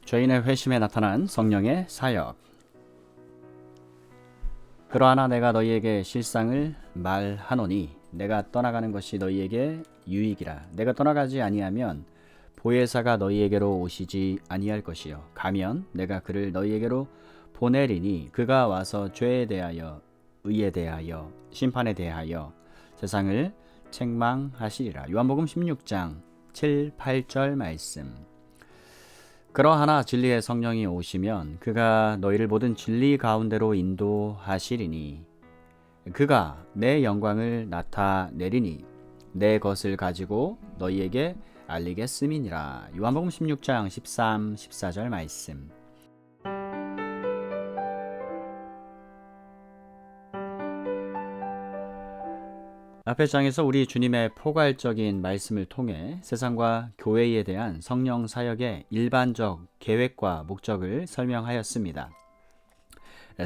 죄인의 회심에 나타난 성령의 사역. 그러하나 내가 너희에게 실상을 말하노니 내가 떠나가는 것이 너희에게 유익이라. 내가 떠나가지 아니하면 보혜사가 너희에게로 오시지 아니할 것이요 가면 내가 그를 너희에게로 보내리니 그가 와서 죄에 대하여 의에 대하여 심판에 대하여 세상을 책망하시리라. 요한복음 16장 7, 8절 말씀. 그러하나 진리의 성령이 오시면 그가 너희를 모든 진리 가운데로 인도하시리니 그가 내 영광을 나타내리니 내 것을 가지고 너희에게 알리겠음이니라. 요한복음 16장 13, 14절 말씀. 앞의 장에서 우리 주님의 포괄적인 말씀을 통해 세상과 교회에 대한 성령 사역의 일반적 계획과 목적을 설명하였습니다.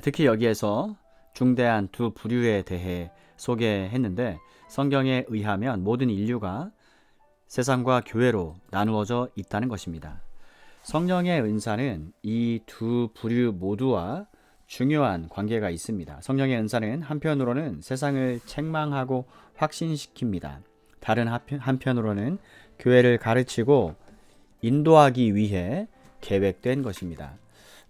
특히 여기에서 중대한 두 부류에 대해 소개했는데, 성경에 의하면 모든 인류가 세상과 교회로 나누어져 있다는 것입니다. 성령의 은사는 이 두 부류 모두와 중요한 관계가 있습니다. 성령의 은사는 한편으로는 세상을 책망하고 확신시킵니다. 다른 한편으로는 교회를 가르치고 인도하기 위해 계획된 것입니다.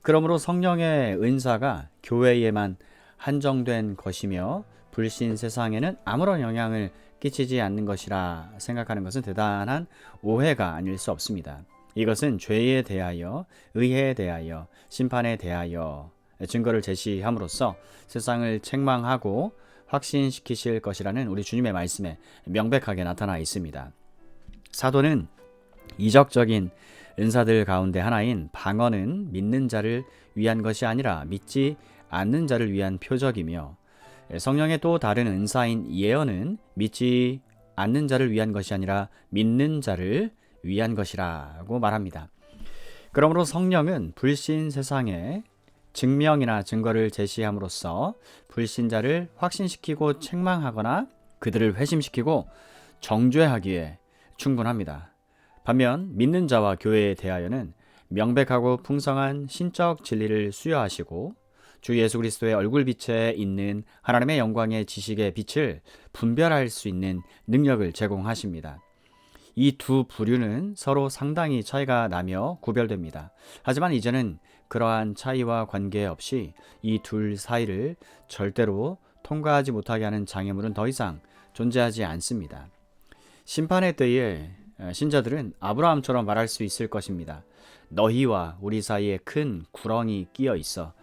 그러므로 성령의 은사가 교회에만 한정된 것이며 불신 세상에는 아무런 영향을 끼치지 않는 것이라 생각하는 것은 대단한 오해가 아닐 수 없습니다. 이것은 죄에 대하여, 의에 대하여, 심판에 대하여 증거를 제시함으로써 세상을 책망하고 확신시키실 것이라는 우리 주님의 말씀에 명백하게 나타나 있습니다. 사도는 이적적인 은사들 가운데 하나인 방언은 믿는 자를 위한 것이 아니라 믿지 않는 자를 위한 표적이며, 성령의 또 다른 은사인 예언은 믿지 않는 자를 위한 것이 아니라 믿는 자를 위한 것이라고 말합니다. 그러므로 성령은 불신 세상에 증명이나 증거를 제시함으로써 불신자를 확신시키고 책망하거나 그들을 회심시키고 정죄하기에 충분합니다. 반면 믿는 자와 교회에 대하여는 명백하고 풍성한 신적 진리를 수여하시고 주 예수 그리스도의 얼굴빛에 있는 하나님의 영광의 지식의 빛을 분별할 수 있는 능력을 제공하십니다. 이 두 부류는 서로 상당히 차이가 나며 구별됩니다. 하지만 이제는 그러한 차이와 관계없이 이 둘 사이를 절대로 통과하지 못하게 하는 장애물은 더 이상 존재하지 않습니다. 심판의 때에 신자들은 아브라함처럼 말할 수 있을 것입니다. 너희와 우리 사이에 큰 구렁이 끼어 있어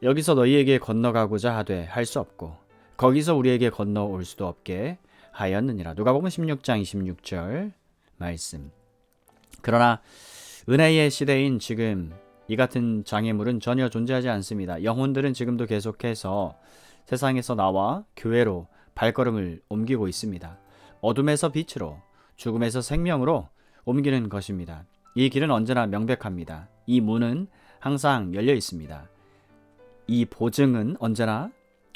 여기서 너희에게 건너가고자 하되 할 수 없고 거기서 우리에게 건너올 수도 없게 하였느니라. 누가복음 16장 26절 말씀. 그러나 은혜의 시대인 지금 이 같은 장애물은 전혀 존재하지 않습니다. 영혼들은 지금도 계속해서 세상에서 나와 교회로 발걸음을 옮기고 있습니다. 어둠에서 빛으로, 죽음에서 생명으로 옮기는 것입니다. 이 길은 언제나 명백합니다. 이 문은 항상 열려 있습니다. 이 보증은 언제나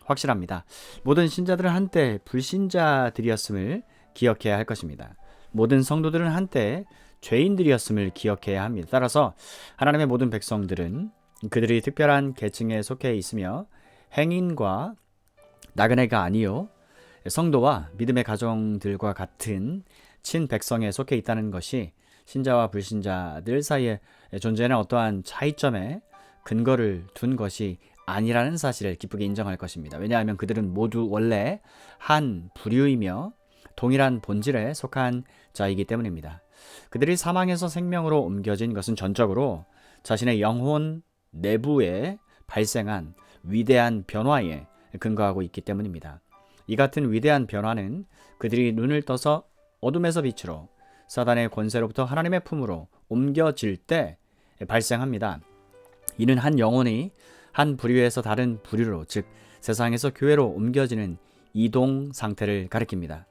확실합니다. 모든 신자들은 한때 불신자들이었음을 기억해야 할 것입니다. 모든 성도들은 한때 죄인들이었음을 기억해야 합니다. 따라서 하나님의 모든 백성들은 그들이 특별한 계층에 속해 있으며 행인과 나그네가 아니요 성도와 믿음의 가정들과 같은 친백성에 속해 있다는 것이 신자와 불신자들 사이에 존재하는 어떠한 차이점에 근거를 둔 것이 아니라는 사실을 기쁘게 인정할 것입니다. 왜냐하면 그들은 모두 원래 한 부류이며 동일한 본질에 속한 자이기 때문입니다. 그들이 사망에서 생명으로 옮겨진 것은 전적으로 자신의 영혼 내부에 발생한 위대한 변화에 근거하고 있기 때문입니다. 이 같은 위대한 변화는 그들이 눈을 떠서 어둠에서 빛으로, 사단의 권세로부터 하나님의 품으로 옮겨질 때 발생합니다. 이는 한 영혼이 한 부류에서 다른 부류로, 즉 세상에서 교회로 옮겨지는 이동 상태를 가리킵니다.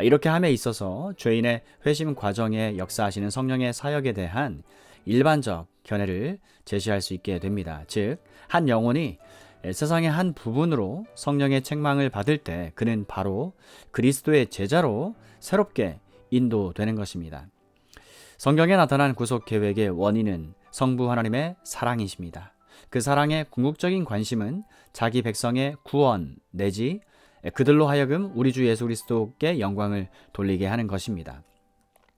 이렇게 함에 있어서 죄인의 회심 과정에 역사하시는 성령의 사역에 대한 일반적 견해를 제시할 수 있게 됩니다. 즉, 한 영혼이 세상의 한 부분으로 성령의 책망을 받을 때 그는 바로 그리스도의 제자로 새롭게 인도되는 것입니다. 성경에 나타난 구속 계획의 원인은 성부 하나님의 사랑이십니다. 그 사랑의 궁극적인 관심은 자기 백성의 구원 내지 그들로 하여금 우리 주 예수 그리스도께 영광을 돌리게 하는 것입니다.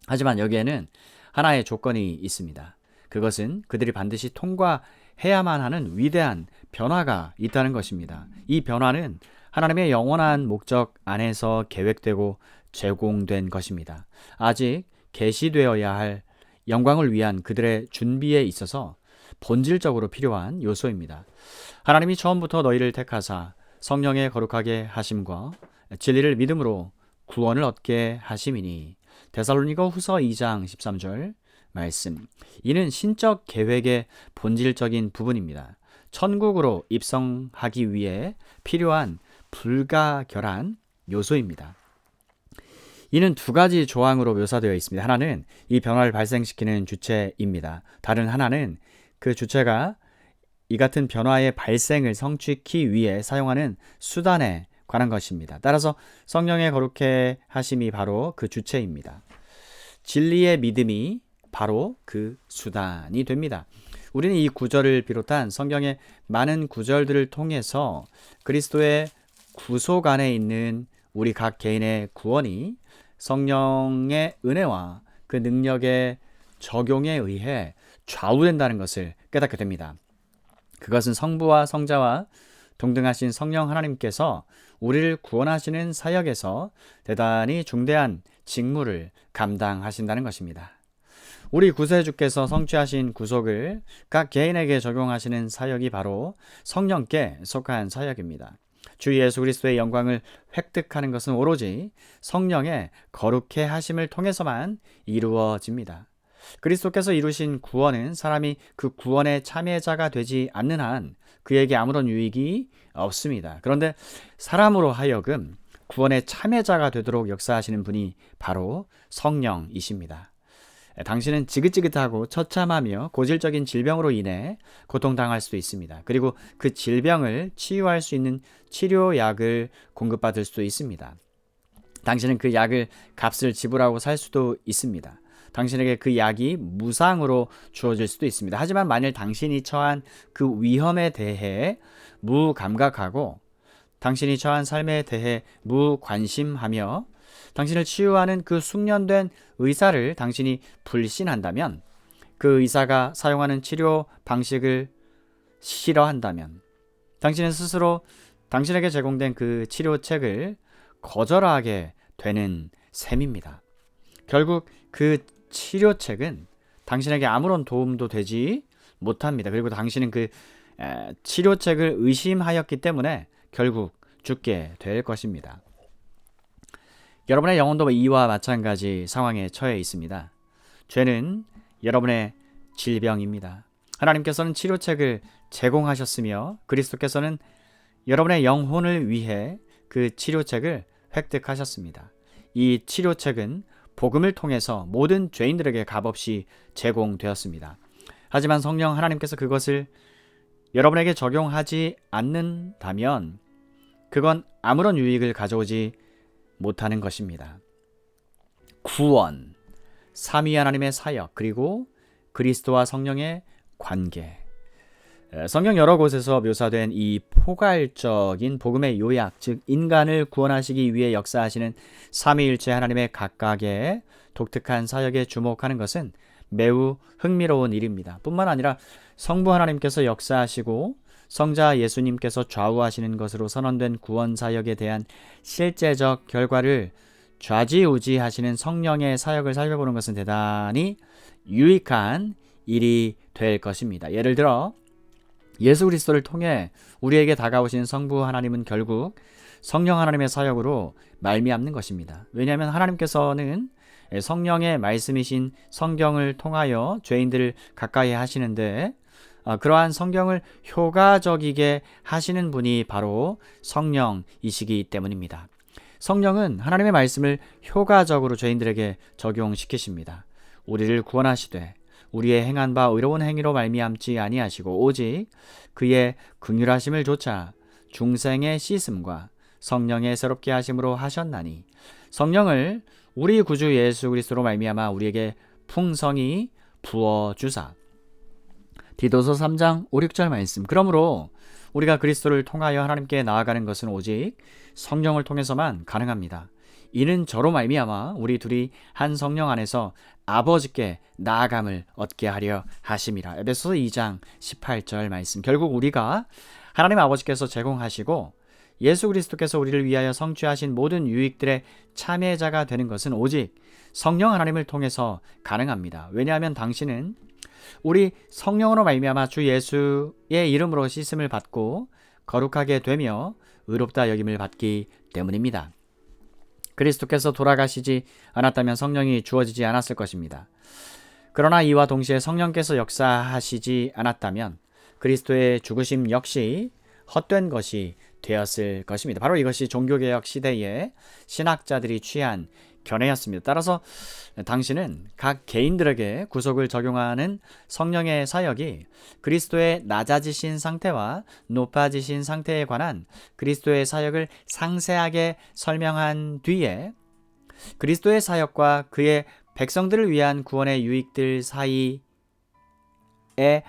하지만 여기에는 하나의 조건이 있습니다. 그것은 그들이 반드시 통과해야만 하는 위대한 변화가 있다는 것입니다. 이 변화는 하나님의 영원한 목적 안에서 계획되고 제공된 것입니다. 아직 계시되어야 할 영광을 위한 그들의 준비에 있어서 본질적으로 필요한 요소입니다. 하나님이 처음부터 너희를 택하사 성령의 거룩하게 하심과 진리를 믿음으로 구원을 얻게 하심이니. 데살로니가 후서 2장 13절 말씀. 이는 신적 계획의 본질적인 부분입니다. 천국으로 입성하기 위해 필요한 불가결한 요소입니다. 이는 두 가지 조항으로 묘사되어 있습니다. 하나는 이 변화를 발생시키는 주체입니다. 다른 하나는 그 주체가 이 같은 변화의 발생을 성취하기 위해 사용하는 수단에 관한 것입니다. 따라서 성령의 거룩해 하심이 바로 그 주체입니다. 진리의 믿음이 바로 그 수단이 됩니다. 우리는 이 구절을 비롯한 성경의 많은 구절들을 통해서 그리스도의 구속 안에 있는 우리 각 개인의 구원이 성령의 은혜와 그 능력의 적용에 의해 좌우된다는 것을 깨닫게 됩니다. 그것은 성부와 성자와 동등하신 성령 하나님께서 우리를 구원하시는 사역에서 대단히 중대한 직무를 감당하신다는 것입니다. 우리 구세주께서 성취하신 구속을 각 개인에게 적용하시는 사역이 바로 성령께 속한 사역입니다. 주 예수 그리스도의 영광을 획득하는 것은 오로지 성령의 거룩해 하심을 통해서만 이루어집니다. 그리스도께서 이루신 구원은 사람이 그 구원의 참여자가 되지 않는 한 그에게 아무런 유익이 없습니다. 그런데 사람으로 하여금 구원의 참여자가 되도록 역사하시는 분이 바로 성령이십니다. 당신은 지긋지긋하고 처참하며 고질적인 질병으로 인해 고통당할 수도 있습니다. 그리고 그 질병을 치유할 수 있는 치료약을 공급받을 수도 있습니다. 당신은 그 약을 값을 지불하고 살 수도 있습니다. 당신에게 그 약이 무상으로 주어질 수도 있습니다. 하지만 만일 당신이 처한 그 위험에 대해 무감각하고 당신이 처한 삶에 대해 무관심하며 당신을 치유하는 그 숙련된 의사를 당신이 불신한다면, 그 의사가 사용하는 치료 방식을 싫어한다면, 당신은 스스로 당신에게 제공된 그 치료책을 거절하게 되는 셈입니다. 결국 그 치료책은 당신에게 아무런 도움도 되지 못합니다. 그리고 당신은 그 치료책을 의심하였기 때문에 결국 죽게 될 것입니다. 여러분의 영혼도 이와 마찬가지 상황에 처해 있습니다. 죄는 여러분의 질병입니다. 하나님께서는 치료책을 제공하셨으며 그리스도께서는 여러분의 영혼을 위해 그 치료책을 획득하셨습니다. 이 치료책은 복음을 통해서 모든 죄인들에게 값없이 제공되었습니다. 하지만 성령 하나님께서 그것을 여러분에게 적용하지 않는다면 그건 아무런 유익을 가져오지 못하는 것입니다. 구원, 삼위 하나님의 사역, 그리고 그리스도와 성령의 관계. 성경 여러 곳에서 묘사된 이 포괄적인 복음의 요약, 즉 인간을 구원하시기 위해 역사하시는 삼위일체 하나님의 각각의 독특한 사역에 주목하는 것은 매우 흥미로운 일입니다. 뿐만 아니라 성부 하나님께서 역사하시고 성자 예수님께서 좌우하시는 것으로 선언된 구원 사역에 대한 실제적 결과를 좌지우지하시는 성령의 사역을 살펴보는 것은 대단히 유익한 일이 될 것입니다. 예를 들어 예수 그리스도를 통해 우리에게 다가오신 성부 하나님은 결국 성령 하나님의 사역으로 말미암는 것입니다. 왜냐하면 하나님께서는 성령의 말씀이신 성경을 통하여 죄인들을 가까이 하시는데 그러한 성경을 효과적이게 하시는 분이 바로 성령이시기 때문입니다. 성령은 하나님의 말씀을 효과적으로 죄인들에게 적용시키십니다. 우리를 구원하시되 우리의 행한 바 의로운 행위로 말미암지 아니하시고 오직 그의 긍휼하심을 조차 중생의 씻음과 성령의 새롭게 하심으로 하셨나니, 성령을 우리 구주 예수 그리스도로 말미암아 우리에게 풍성히 부어주사. 디도서 3장 5, 6절 말씀. 그러므로 우리가 그리스도를 통하여 하나님께 나아가는 것은 오직 성령을 통해서만 가능합니다. 이는 저로 말미암아 우리 둘이 한 성령 안에서 아버지께 나아감을 얻게 하려 하심이라. 에베소서 2장 18절 말씀. 결국 우리가 하나님 아버지께서 제공하시고 예수 그리스도께서 우리를 위하여 성취하신 모든 유익들의 참여자가 되는 것은 오직 성령 하나님을 통해서 가능합니다. 왜냐하면 당신은 우리 성령으로 말미암아 주 예수의 이름으로 씻음을 받고 거룩하게 되며 의롭다 여김을 받기 때문입니다. 그리스도께서 돌아가시지 않았다면 성령이 주어지지 않았을 것입니다. 그러나 이와 동시에 성령께서 역사하시지 않았다면 그리스도의 죽으심 역시 헛된 것이 되었을 것입니다. 바로 이것이 종교개혁 시대의 신학자들이 취한 견해였습니다. 따라서 당신은 각 개인들에게 구속을 적용하는 성령의 사역이 그리스도의 낮아지신 상태와 높아지신 상태에 관한 그리스도의 사역을 상세하게 설명한 뒤에 그리스도의 사역과 그의 백성들을 위한 구원의 유익들 사이에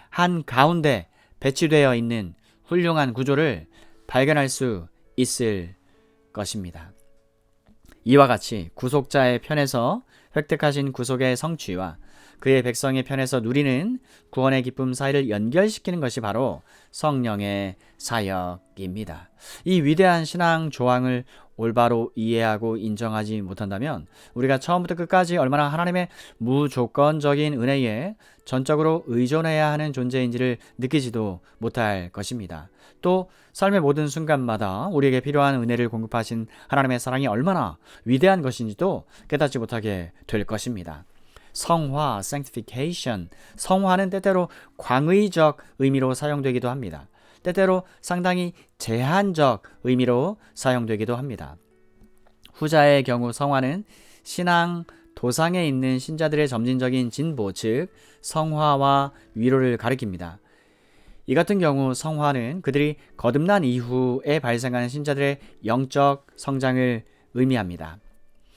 한 가운데 배치되어 있는 훌륭한 구조를 발견할 수 있을 것입니다. 이와 같이 구속자의 편에서 획득하신 구속의 성취와 그의 백성의 편에서 누리는 구원의 기쁨 사이를 연결시키는 것이 바로 성령의 사역입니다. 이 위대한 신앙 조항을 올바로 이해하고 인정하지 못한다면 우리가 처음부터 끝까지 얼마나 하나님의 무조건적인 은혜에 전적으로 의존해야 하는 존재인지를 느끼지도 못할 것입니다. 또 삶의 모든 순간마다 우리에게 필요한 은혜를 공급하신 하나님의 사랑이 얼마나 위대한 것인지도 깨닫지 못하게 될 것입니다. 성화, sanctification. 성화는 때때로 광의적 의미로 사용되기도 합니다. 때때로 상당히 제한적 의미로 사용되기도 합니다. 후자의 경우 성화는 신앙 도상에 있는 신자들의 점진적인 진보, 즉 성화와 위로를 가리킵니다. 이 같은 경우 성화는 그들이 거듭난 이후에 발생하는 신자들의 영적 성장을 의미합니다.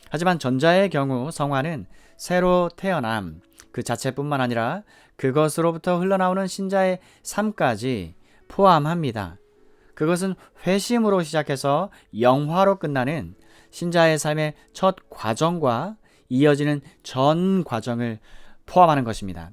하지만 전자의 경우 성화는 새로 태어남 그 자체뿐만 아니라 그것으로부터 흘러나오는 신자의 삶까지 포함합니다. 그것은 회심으로 시작해서 영화로 끝나는 신자의 삶의 첫 과정과 이어지는 전 과정을 포함하는 것입니다.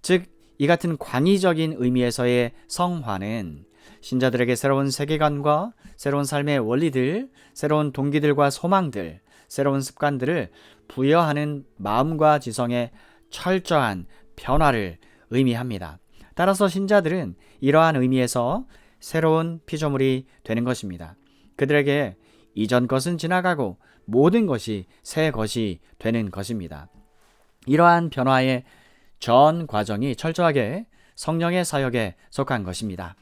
즉, 이 같은 광의적인 의미에서의 성화는 신자들에게 새로운 세계관과 새로운 삶의 원리들, 새로운 동기들과 소망들, 새로운 습관들을 부여하는 마음과 지성의 철저한 변화를 의미합니다. 따라서 신자들은 이러한 의미에서 새로운 피조물이 되는 것입니다. 그들에게 이전 것은 지나가고 모든 것이 새 것이 되는 것입니다. 이러한 변화의 전 과정이 철저하게 성령의 사역에 속한 것입니다.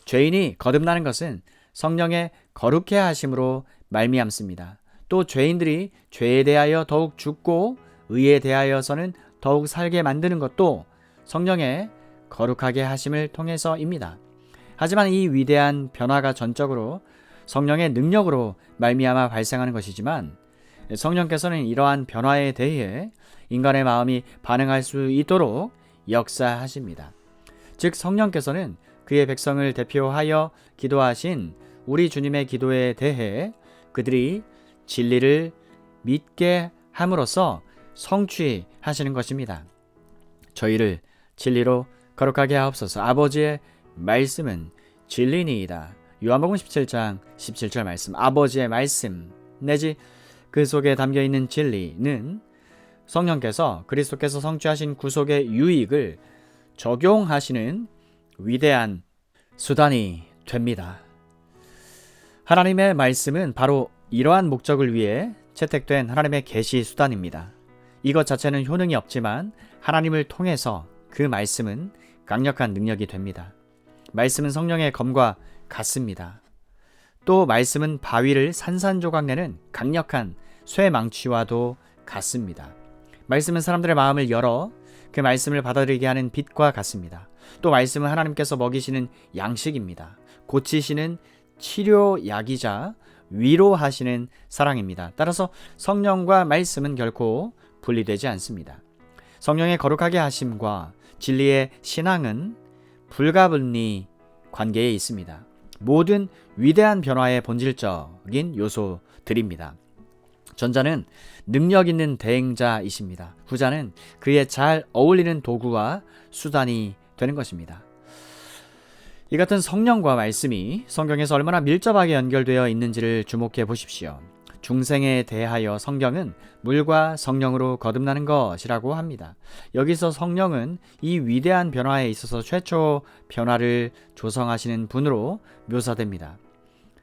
죄인이 거듭나는 것은 성령의 거룩해 하심으로 말미암습니다. 또 죄인들이 죄에 대하여 더욱 죽고 의에 대하여서는 더욱 살게 만드는 것도 성령의 거룩하게 하심을 통해서입니다. 하지만 이 위대한 변화가 전적으로 성령의 능력으로 말미암아 발생하는 것이지만 성령께서는 이러한 변화에 대해 인간의 마음이 반응할 수 있도록 역사하십니다. 즉 성령께서는 그의 백성을 대표하여 기도하신 우리 주님의 기도에 대해 그들이 진리를 믿게 함으로써 성취하시는 것입니다. 저희를 진리로 거룩하게 하옵소서. 아버지의 말씀은 진리니이다. 요한복음 17장 17절 말씀. 아버지의 말씀 내지 그 속에 담겨있는 진리는 성령께서 그리스도께서 성취하신 구속의 유익을 적용하시는 위대한 수단이 됩니다. 하나님의 말씀은 바로 이러한 목적을 위해 채택된 하나님의 계시 수단입니다. 이것 자체는 효능이 없지만 하나님을 통해서 그 말씀은 강력한 능력이 됩니다. 말씀은 성령의 검과 같습니다. 또 말씀은 바위를 산산조각내는 강력한 쇠망치와도 같습니다. 말씀은 사람들의 마음을 열어 그 말씀을 받아들이게 하는 빛과 같습니다. 또 말씀은 하나님께서 먹이시는 양식입니다. 고치시는 치료약이자 위로하시는 사랑입니다. 따라서 성령과 말씀은 결코 분리되지 않습니다. 성령의 거룩하게 하심과 진리의 신앙은 불가분리 관계에 있습니다. 모든 위대한 변화의 본질적인 요소들입니다. 전자는 능력 있는 대행자이십니다. 후자는 그에 잘 어울리는 도구와 수단이 되는 것입니다. 이 같은 성령과 말씀이 성경에서 얼마나 밀접하게 연결되어 있는지를 주목해 보십시오. 중생에 대하여 성경은 물과 성령으로 거듭나는 것이라고 합니다. 여기서 성령은 이 위대한 변화에 있어서 최초 변화를 조성하시는 분으로 묘사됩니다.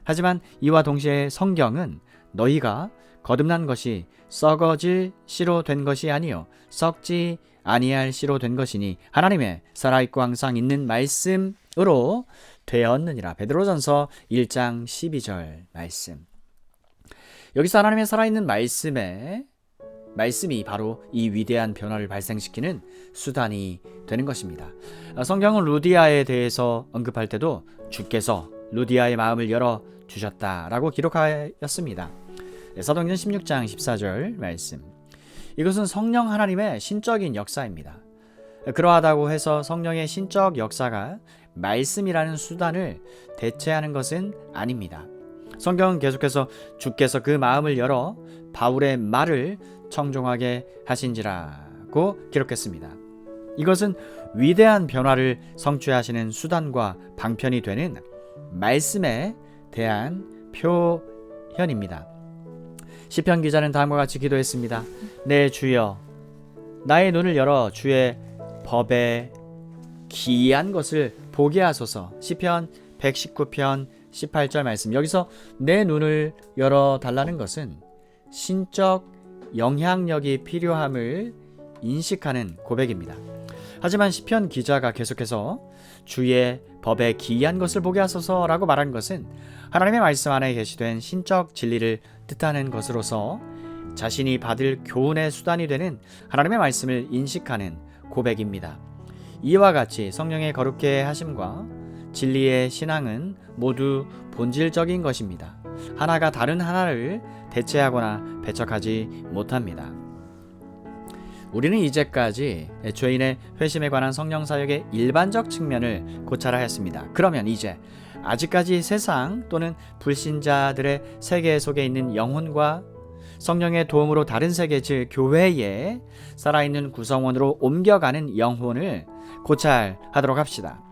하지만 이와 동시에 성경은 너희가 거듭난 것이 썩어질 씨로 된 것이 아니요 썩지 아니할 씨로 된 것이니 하나님의 살아있고 항상 있는 말씀으로 되었느니라. 베드로전서 1장 12절 말씀. 여기서 하나님의 살아있는 말씀이 바로 이 위대한 변화를 발생시키는 수단이 되는 것입니다. 성경은 루디아에 대해서 언급할 때도 주께서 루디아의 마음을 열어 주셨다라고 기록하였습니다. 사도행전 16장 14절 말씀. 이것은 성령 하나님의 신적인 역사입니다. 그러하다고 해서 성령의 신적 역사가 말씀이라는 수단을 대체하는 것은 아닙니다. 성경은 계속해서 주께서 그 마음을 열어 바울의 말을 청종하게 하신지라고 기록했습니다. 이것은 위대한 변화를 성취하시는 수단과 방편이 되는 말씀에 대한 표현입니다. 시편 기자는 다음과 같이 기도했습니다. 내 주여, 나의 눈을 열어 주의 법에 기이한 것을 보게 하소서. 시편 119편 18절 말씀. 여기서 내 눈을 열어 달라는 것은 신적 영향력이 필요함을 인식하는 고백입니다. 하지만 시편 기자가 계속해서 주의 법에 기이한 것을 보게 하소서라고 말한 것은 하나님의 말씀 안에 계시된 신적 진리를 뜻하는 것으로서 자신이 받을 교훈의 수단이 되는 하나님의 말씀을 인식하는 고백입니다. 이와 같이 성령의 거룩게 하심과 진리의 신앙은 모두 본질적인 것입니다. 하나가 다른 하나를 대체하거나 배척하지 못합니다. 우리는 이제까지 죄인의 회심에 관한 성령 사역의 일반적 측면을 고찰하여 했습니다. 그러면 이제 아직까지 세상 또는 불신자들의 세계 속에 있는 영혼과 성령의 도움으로 다른 세계 즉 교회에 살아있는 구성원으로 옮겨가는 영혼을 고찰하도록 합시다.